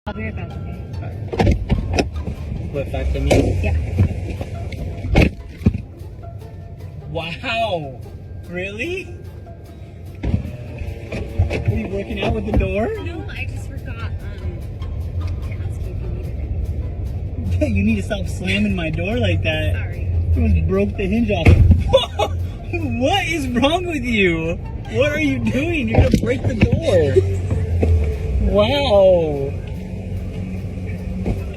I'll be right back, okay? What, 5 minutes? Yeah. Wow! Really? Are you working out with the door? No, I just forgot to ask you if you needed it. You need to stop slamming my door like that. Sorry. You almost broke the hinge off. What is wrong with you? What are you doing? You're gonna break the door. Wow.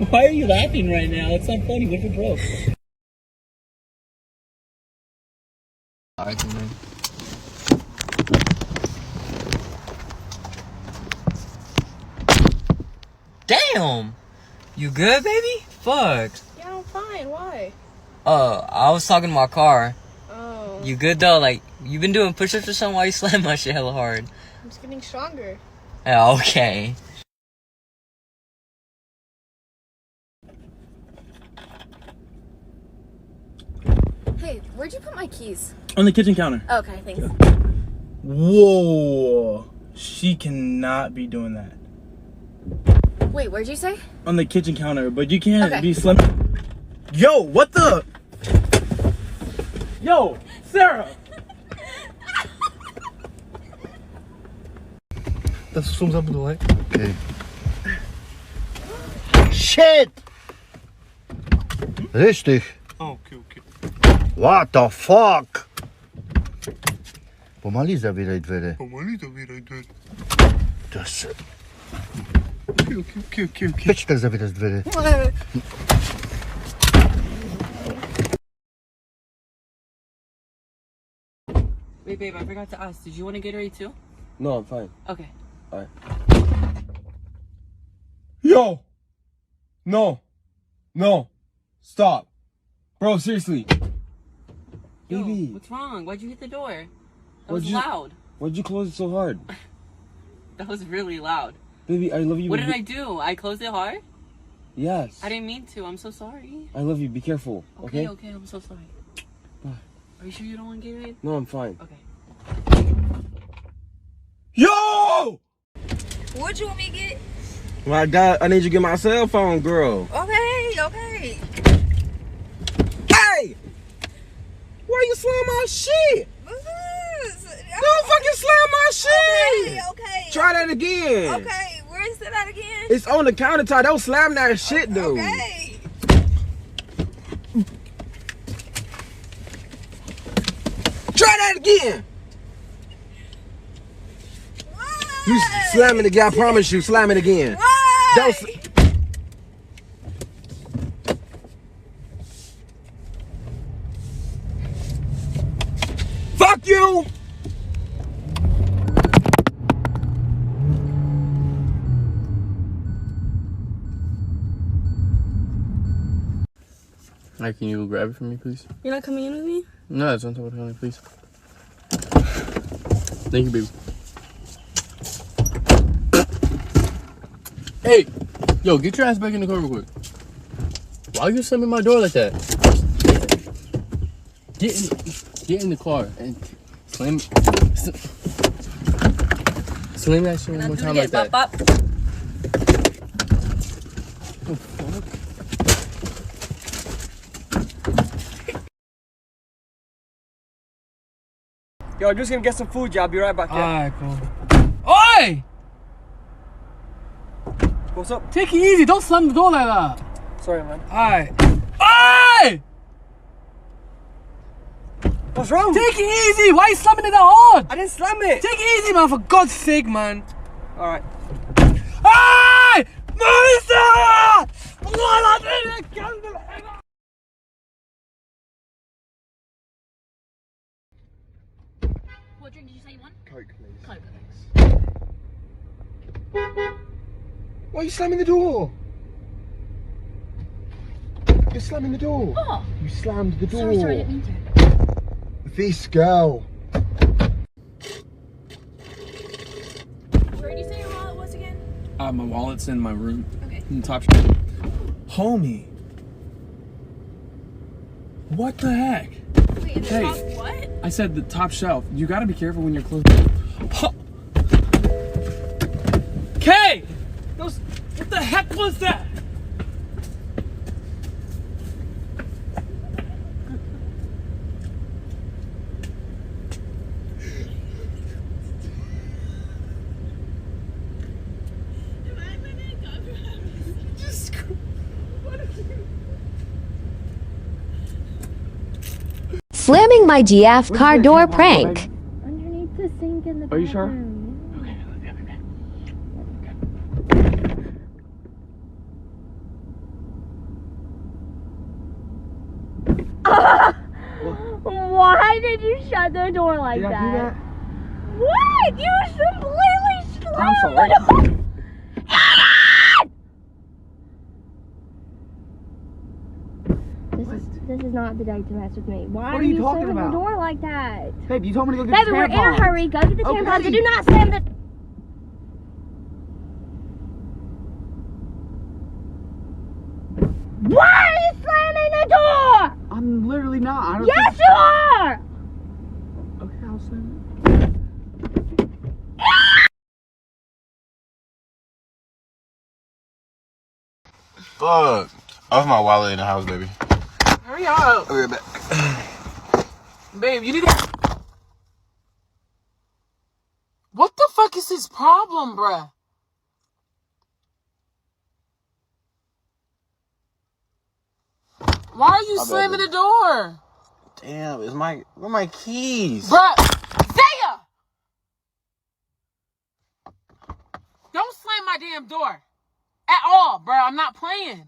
Why are you laughing right now? It's not funny. What if it broke? I can make. Damn! You good, baby? Fuck. Yeah, I'm fine. Why? I was talking to my car. Oh. You good though? Like, you been doing push-ups or something? Why you slam my shit hella hard? I'm just getting stronger. Yeah, okay. Hey, where'd you put my keys? On the kitchen counter. Okay, thanks. Whoa. She cannot be doing that. Wait, where'd you say? On the kitchen counter, but you can't Okay. be slim. Yo, what the? Yo, Sarah. Das ist soms aan bedoel, hè? Okay. Shit! Richtig. Oh, okay, okay. What the fuck? Pomali zavírajt Pomali to vyrajte. Das... Okay. Počkej zavírať dvere. Wait, babe, I forgot to ask. Did you want a Gatorade too? No, I'm fine. Okay. Alright. Yo! No. Stop. Bro, seriously. Yo, Baby. what's wrong? Why'd you hit the door? That What'd was you- loud. Why'd you close it so hard? That was really loud. Baby, I love you. What did I do? I closed it hard? Yes. I didn't mean to. I'm so sorry. I love you. Be careful, okay? Okay, I'm so sorry. Bye. Are you sure you don't want Gatorade? No, I'm fine. Okay. Yo! What'd you want me to get? My God, I need you to get my cell phone, girl. Okay. Hey! Why you slam my shit? Don't fucking slam my shit! Okay. Try that again. Okay, where is it at again? It's on the countertop. Don't slam that shit, dude. Okay. Try that again. You slam it again. I promise you, slam it again. Why? Don't. Fuck you. Hi, can you grab it for me, please? You're not coming in with me? No, it's on top of the counter, please. Thank you, baby. Hey! Yo, get your ass back in the car real quick. Why are you slamming my door like that? Get in the car and slam that shit one more time like that. Bop. Oh, fuck. Yo, I'm just gonna get some food, y'all. I'll be right back. Alright, cool. Oi! What's up? Take it easy, don't slam the door like that. Sorry, man. Alright. Oi! What's wrong? Take it easy! Why are you slamming it that hard? I didn't slam it. Take it easy, man, for God's sake, man. All right. Hey! Marissa! What drink did you say you want? Coke, please. Coke, thanks. Why are you slamming the door? You're slamming the door. What? You slammed the door. Sorry, I didn't mean to. This girl. Where did you say your wallet was again? My wallet's in my room. Okay. In the top shelf. Homie. What the heck? Wait, in the Hey. top what? I said the top shelf. You gotta be careful when you're closing. Okay! Those What the heck was that? Slamming my GF car door prank. Underneath the sink in the Are you sure? bathroom. Why did you shut the door like Did that? I do that? What? You completely slammed I'm sorry. the door. This is not the day to mess with me. Why What are you talking slamming about? the door like that? Babe, you told me to go get Baby, the we're in a tampons. hurry. Go get the Okay. tampons. And do not slam the. Why are you slamming the door? I'm literally not. I don't Yes, you are. think... Okay, I'll slam it. Fuck. I left my wallet in the house, baby. Hurry up. I'll be right back. Babe, you need to... What the fuck is his problem, bruh? Why are you slamming the door? Damn, where my keys? Bruh, Zaya! Don't slam my damn door. At all, bruh. I'm not playing.